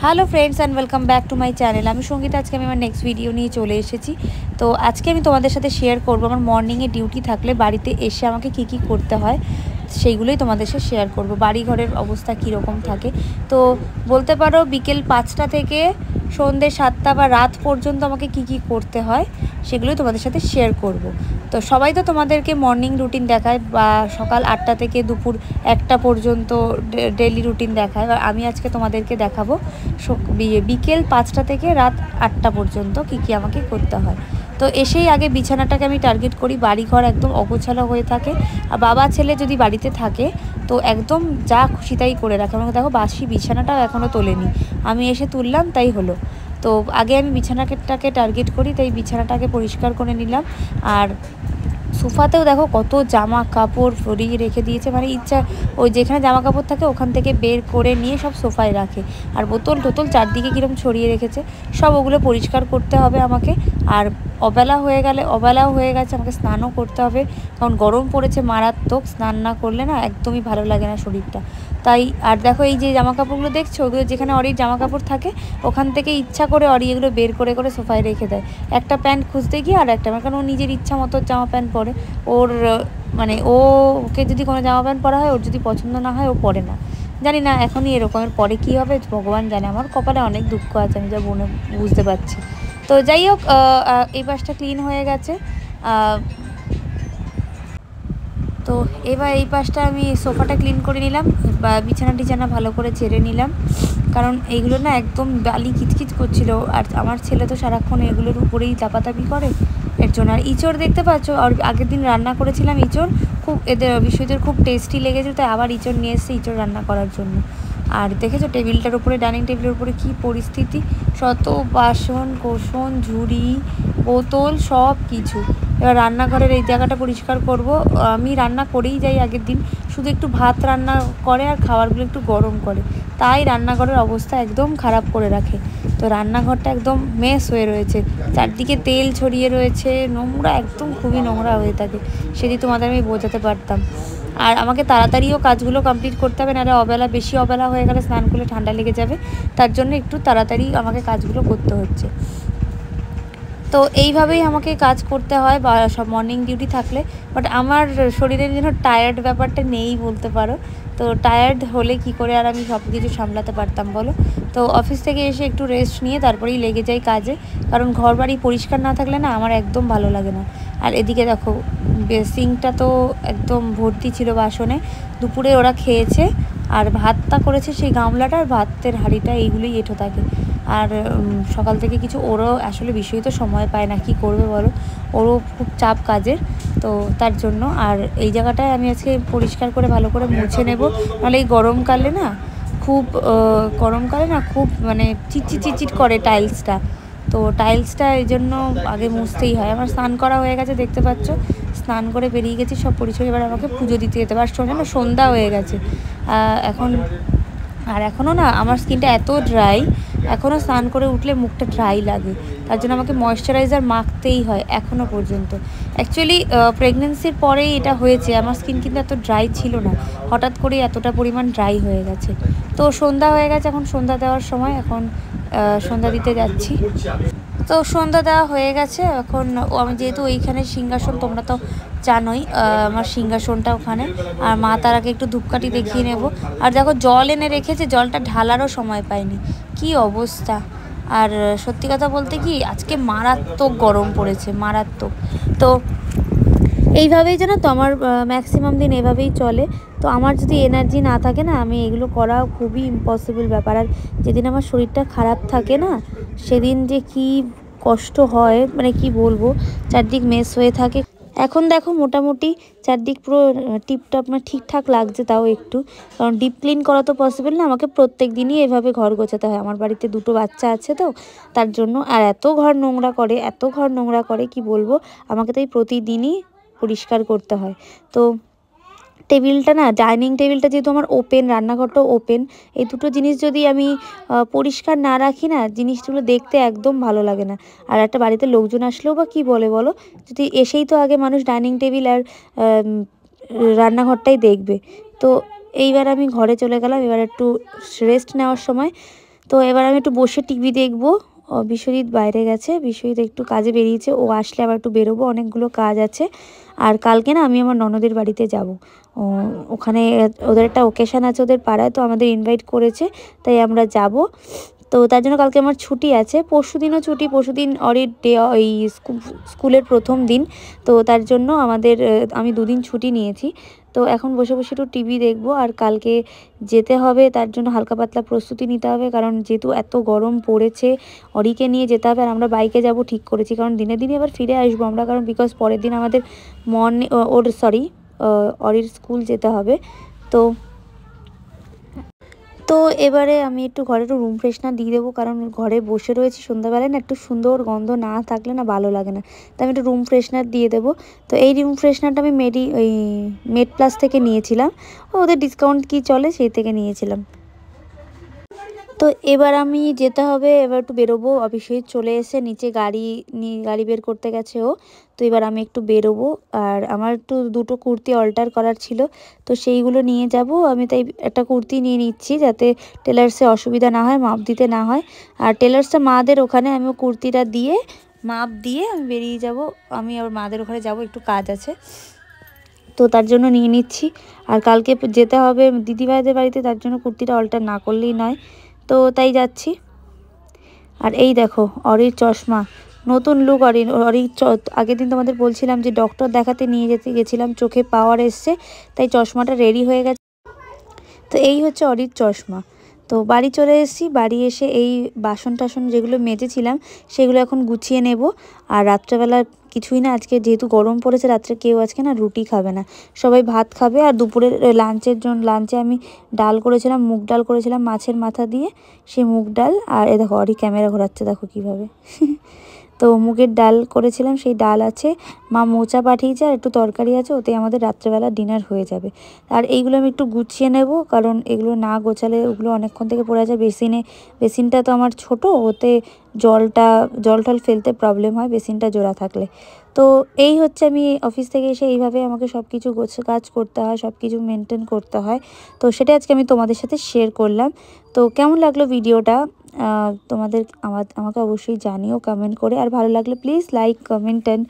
Hello friends and welcome back to my channel. আমি সঙ্গীতা। আজকে আমি আমার নেক্সট ভিডিও নিয়ে চলে এসেছি। তো আজকে আমি তোমাদের সাথে শেয়ার করব আমার মর্নিংয়ে ডিউটি থাকলে বাড়িতে এসে আমাকে কি কি করতে হয়, সেইগুলোই তোমাদের সাথে শেয়ার করব। বাড়ি ঘরের অবস্থা কীরকম থাকে তো বলতে পারো বিকেল 5টা থেকে সন্ধ্যে 7টা বা রাত পর্যন্ত আমাকে কি কি করতে হয় সেগুলোই তোমাদের সাথে শেয়ার করব। তো সবাই তো তোমাদেরকে মর্নিং রুটিন দেখায় বা সকাল 8টা থেকে দুপুর 1টা পর্যন্ত ডেলি রুটিন দেখায়, আর আমি আজকে তোমাদেরকে দেখাবো বিকেল 5টা থেকে রাত 8টা পর্যন্ত কি কি আমাকে করতে হয়। তো এসেই আগে বিছানাটাকে আমি টার্গেট করি। বাড়িঘর একদম অগোছালো হয়ে থাকে, আর বাবা ছেলে যদি বাড়িতে থাকে তো একদম যা খুশি তাই করে রাখে। আমাকে দেখো বাসি বিছানাটাও এখনও তোলেনি, আমি এসে তুললাম তাই হলো। তো আগে আমি বিছানাটাকে টার্গেট করি, তাই বিছানাটাকে পরিষ্কার করে নিলাম। আর সোফাতেও দেখো কত জামা কাপড় সরিয়ে রেখে দিয়েছে, মানে ইচ্ছা ওই যেখানে জামা কাপড় থাকে ওখান থেকে বের করে নিয়ে সব সোফায় রাখে। আর বোতল টোতল চারদিকে কীরকম ছড়িয়ে রেখেছে, সব ওগুলো পরিষ্কার করতে হবে আমাকে। আর অবেলাও হয়ে গেছে, আমাকে স্নানও করতে হবে, কারণ গরম পড়েছে মারাত্মক। স্নান না করলে না একদমই ভালো লাগে না শরীরটা। তাই আর দেখো এই যে জামা কাপড়গুলো দেখছো, ওগুলো যেখানে অরির জামা কাপড় থাকে ওখান থেকে ইচ্ছা করে অরি এগুলো বের করে করে সোফায় রেখে দেয়। একটা প্যান্ট খুঁজতে গিয়ে আর একটা, কারণ ও নিজের ইচ্ছা মতো জামা প্যান্ট পরে। ওর মানে ওকে যদি কোনো জামা প্যান্ট পরা হয়, ওর যদি পছন্দ না হয় ও পরে না। জানি না এখনই এরকমের, পরে কী হবে ভগবান জানে। আমার কপালে অনেক দুঃখ আছে, আমি যা বুঝতে পারছি। তো যাই হোক, এই পাশটা ক্লিন হয়ে গেছে। তো এবার এই পাশটা আমি সোফাটা ক্লিন করে নিলাম, বা বিছানা ভালো করে ঝেড়ে নিলাম, কারণ এইগুলো না একদম বালি কিচকিচ করছিল। আর আমার ছেলে তো সারাক্ষণ এগুলোর উপরেই তাপাতাপি করে, এর জন্য। আর ইঁচড় দেখতে পাচ্ছ, আর আগের দিন রান্না করেছিলাম ইঁচড়, খুব বিষয়দের খুব টেস্টি লেগেছে, তাই আবার ইঁচড় নিয়ে এসেছে ইঁচড় রান্না করার জন্য। আর দেখেছো টেবিলটার উপরে, ডাইনিং টেবিলের উপরে কী পরিস্থিতি, শত বাসন কোসন ঝুড়ি বোতল সব কিছু। এবার রান্নাঘরের এই জায়গাটা পরিষ্কার করব। আমি রান্না করেই যাই আগের দিন, শুধু একটু ভাত রান্না করে আর খাবারগুলো একটু গরম করে, তাই রান্নাঘরের অবস্থা একদম খারাপ করে রাখে। তো রান্নাঘরটা একদম মেস হয়ে রয়েছে, চারদিকে তেল ছড়িয়ে রয়েছে, নোংরা, একদম খুবই নোংরা হয়ে থাকে। সেটি তোমাদের আমি বোঝাতে পারতাম। আর আমাকে তাড়াতাড়িও কাজগুলো কমপ্লিট করতে হবে, নাহলে বেশি অবেলা হয়ে গেলে স্নান করলে ঠান্ডা লেগে যাবে। তার জন্য একটু তাড়াতাড়ি আমাকে কাজগুলো করতে হচ্ছে। তো এইভাবেই আমাকে কাজ করতে হয় বা সব মর্নিং ডিউটি থাকলে। বাট আমার শরীরের যেন টায়ার্ড ব্যাপারটা নেই বলতে পারো। তো টায়ার্ড হলে কি করে আর আমি সব কিছু সামলাতে পারতাম বলো। তো অফিস থেকে এসে একটু রেস্ট নিয়ে তারপরেই লেগে যাই কাজে, কারণ ঘর বাড়ি পরিষ্কার না থাকলে না আমার একদম ভালো লাগে না। আর এদিকে দেখো সিঙ্কটা তো একদম ভর্তি ছিল বাসনে। দুপুরে ওরা খেয়েছে, আর ভাতটা করেছে সেই গামলাটা আর ভাতের হাঁড়িটা, এইগুলোই এঁঠো থাকে। আর সকাল থেকে কিছু, ওরও আসলে বিষয় তো সময় পায় না, কি করবে বলো, ওরও খুব চাপ কাজের। তো তার জন্য আর এই জায়গাটায় আমি আজকে পরিষ্কার করে ভালো করে মুছে নেব, নাহলে এই গরমকালে না খুব মানে চিটচিট করে টাইলসটা। তো টাইলসটা এই জন্য আগে মুছতেই হয়। আমার স্নান করা হয়ে গেছে দেখতে পাচ্ছ, স্নান করে বেরিয়ে গেছি সব পরিষ্কার। এবার আমাকে পুজো দিতে যেতে হবে, আর শোনো না সন্ধ্যা হয়ে গেছে এখনও না আমার স্কিনটা এত ড্রাই, এখনও স্নান করে উঠলে মুখটা ড্রাই লাগে। তার জন্য আমাকে ময়েশ্চারাইজার মাখতেই হয় এখনও পর্যন্ত। অ্যাকচুয়ালি প্রেগনেন্সির পরেই এটা হয়েছে, আমার স্কিন কিন্তু এত ড্রাই ছিল না, হঠাৎ করেই এতটা পরিমাণ ড্রাই হয়ে গেছে। তো সন্ধ্যা হয়ে গেছে, এখন সন্ধ্যা দেওয়ার সময়, এখন সন্ধ্যা দিতে যাচ্ছি। তো সন্ধ্যা দেওয়া হয়ে গেছে এখন। আমি যেহেতু ওইখানে সিংহাসন, তোমরা তো জানোই আমার সিংহাসনটা ওখানে, আর মা তারাকে একটু ধূপকাঠি দেখিয়ে নেব। আর দেখো জল এনে রেখেছে, জলটা ঢালারও সময় পাইনি, কি অবস্থা। আর সত্যি কথা বলতে কি, আজকে মারাত্মক গরম পড়েছে, মারাত্মক। তো এইভাবেই জানো তো আমার ম্যাক্সিমাম দিন এভাবেই চলে। তো আমার যদি এনার্জি না থাকে না, আমি এগুলো করা খুবই ইম্পসিবল ব্যাপার। আর যেদিন আমার শরীরটা খারাপ থাকে না, সেদিন যে কি কষ্ট হয়, মানে কি বলবো, চারদিক মেস হয়ে থাকে। এখন দেখো মোটামুটি চারদিক পুরো টিপটপ, মানে ঠিকঠাক লাগছে তাও একটু, কারণ ডিপ ক্লিন করা তো পসিবল না, আমাকে প্রত্যেক দিনই এভাবে ঘর গোছাতে হয়। আমার বাড়িতে দুটো বাচ্চা আছে তো তার জন্য। আর এত ঘর নোংরা করে কি বলবো, আমাকে তো এই প্রতিদিনই পরিষ্কার করতে হয়। তো টেবিলটা না, ডাইনিং টেবিলটা যেহেতু আমার ওপেন, রান্নাঘরটাও ওপেন, এই দুটো জিনিস যদি আমি পরিষ্কার না রাখি না, জিনিসগুলো দেখতে একদম ভালো লাগে না। আর একটা বাড়িতে লোকজন আসলেও বা কী বলে বলো, যদি এসেই তো আগে মানুষ ডাইনিং টেবিল আর রান্নাঘরটাই দেখবে। তো এইবার আমি ঘরে চলে গেলাম, এবার একটু রেস্ট নেওয়ার সময়। তো এবার আমি একটু বসে টিভি দেখবো। বিশ্বজিৎ বাইরে গেছে, বিশ্বজিৎ একটু কাজে বেরিয়েছে, ও আসলে আবার একটু বেরোবো, অনেকগুলো কাজ আছে। আর কালকে না আমি আমার ননদের বাড়িতে যাব, ওখানে ওদের একটা ওকেশান আছে ওদের পাড়ায়, তো আমাদের ইনভাইট করেছে, তাই আমরা যাব। তো তার জন্য কালকে আমার ছুটি আছে, পরশুদিনও ছুটি, পরশুদিন অরির ডে, ওই স্কুলের প্রথম দিন। তো তার জন্য আমি 2 দিন ছুটি নিয়েছি। তো এখন বসে বসে একটু টিভি দেখবো। আর কালকে যেতে হবে, তার জন্য হালকা পাতলা প্রস্তুতি নিতে হবে, কারণ যেহেতু এত গরম পড়েছে, অরিকে নিয়ে যেতে হবে। আর আমরা বাইকে যাব ঠিক করেছি, কারণ দিনে দিনে এবার ফিরে আসবো আমরা, কারণ বিকজ পরের দিন আমাদের অরির স্কুল যেতে হবে। তো তো এবারে আমি একটু ঘরে একটু রুম ফ্রেশনার দিয়ে দেবো, কারণ ঘরে বসে রয়েছি সন্ধ্যাবেলায় না, একটু সুন্দর গন্ধ না থাকলে না ভালো লাগে না, তো আমি একটু রুম ফ্রেশনার দিয়ে দেবো। তো এই রুম ফ্রেশনারটা আমি মেড প্লাস থেকে নিয়েছিলাম, ওদের ডিসকাউন্ট কি চলে সেই থেকে নিয়েছিলাম। তো এবার আমি যেতে হবে, এবার একটু বেরোবো। অফিসে চলে এসে নিচে গাড়ি বের করতে গেছে ও। তো এবার আমি একটু বেরোবো, আর আমার একটু 2টো কুর্তি অল্টার করার ছিল, তো সেইগুলো নিয়ে যাব আমি। তাই একটা কুর্তি নিয়ে নিচ্ছি, যাতে টেলার্সে অসুবিধা না হয়, মাপ দিতে না হয়। আর টেলার্সটা মাদের ওখানে, আমি কুর্তিটা দিয়ে মাপ দিয়ে আমি বেরিয়ে যাব। আমি আবার মাদের ওখানে যাব, একটু কাজ আছে, তো তার জন্য নিয়ে নিচ্ছি। আর কালকে যেতে হবে দিদিভাইদের বাড়িতে, তার জন্য কুর্তিটা অল্টার না করলেই নয়, তো তাই যাচ্ছি। আর এই দেখো অরির চশমা, নতুন লুক অরির। আগের দিন তোমাদের বলছিলাম যে ডক্টর দেখাতে নিয়ে গেছিলাম, চোখে পাওয়ার এসছে, তাই চশমাটা রেডি হয়ে গেছে। তো এই হচ্ছে অরির চশমা। তো বাড়ি চলে এসেছি, বাড়ি এসে এই বাসন টাসন যেগুলো মেজেছিলাম সেগুলো এখন গুছিয়ে নেব। আর রাত্রেবেলা কিছুই না, আজকে যেহেতু গরম পড়েছে, রাত্রে কেউ আজকে না রুটি খাবে না, সবাই ভাত খাবে। আর দুপুরের লাঞ্চে আমি ডাল করেছিলাম, মুগ ডাল করেছিলাম মাছের মাথা দিয়ে, সেই মুগ ডাল। আর দেখো অরি ক্যামেরা ঘোরাচ্ছে, দেখো কীভাবে। তো মুগের ডাল করেছিলাম, সেই ডাল আছে, মা মোচা পাঠিয়েছে, আর একটু তরকারি আছে, ওতে আমাদের রাত্রেবেলা ডিনার হয়ে যাবে। আর এইগুলো আমি একটু গুছিয়ে নেব, কারণ এগুলো না গোছালে ওগুলো অনেকক্ষণ থেকে পড়ে যায় বেসিনটা তো আমার ছোট, ওতে জল টল ফেলতে প্রবলেম হয় বেসিনটা জোড়া থাকলে। তো এই হচ্ছে, আমি অফিস থেকে এসে এইভাবে আমাকে সব কিছু কাজ করতে হয়, সব কিছু মেনটেন করতে হয়। তো সেটা আজকে আমি তোমাদের সাথে শেয়ার করলাম। তো কেমন লাগলো ভিডিওটা আমাকে অবশ্যই জানিও কমেন্ট করে। আর ভালো লাগলে please like, comment and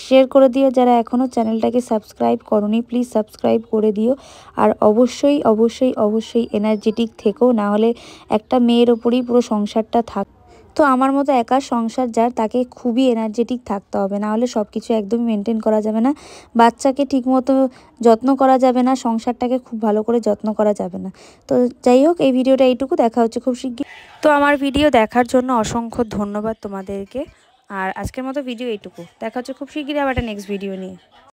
share করে দিও। যারা এখনও চ্যানেলটাকে সাবস্ক্রাইব করোনি, প্লিজ সাবস্ক্রাইব করে দিও। আর অবশ্যই অবশ্যই অবশ্যই এনার্জেটিক থেকো, না হলে একটা মেয়ের ওপরেই পুরো সংসারটা তো আমার মতো একা সংসার যার, তাকে খুবই এনার্জেটিক থাকতে হবে, না হলে সব কিছু একদমই মেনটেন করা যাবে না, বাচ্চাকে ঠিকমতো যত্ন করা যাবে না, সংসারটাকে খুব ভালো করে যত্ন করা যাবে না। তো যাই হোক, এই ভিডিওটা এইটুকু, দেখা হচ্ছে খুব শিগগির। তো আমার ভিডিও দেখার জন্য অসংখ্য ধন্যবাদ তোমাদেরকে। আর আজকের মতো ভিডিও এইটুকু, দেখা হচ্ছে খুব শিগগিরই আবার একটা নেক্সট ভিডিও নিয়ে।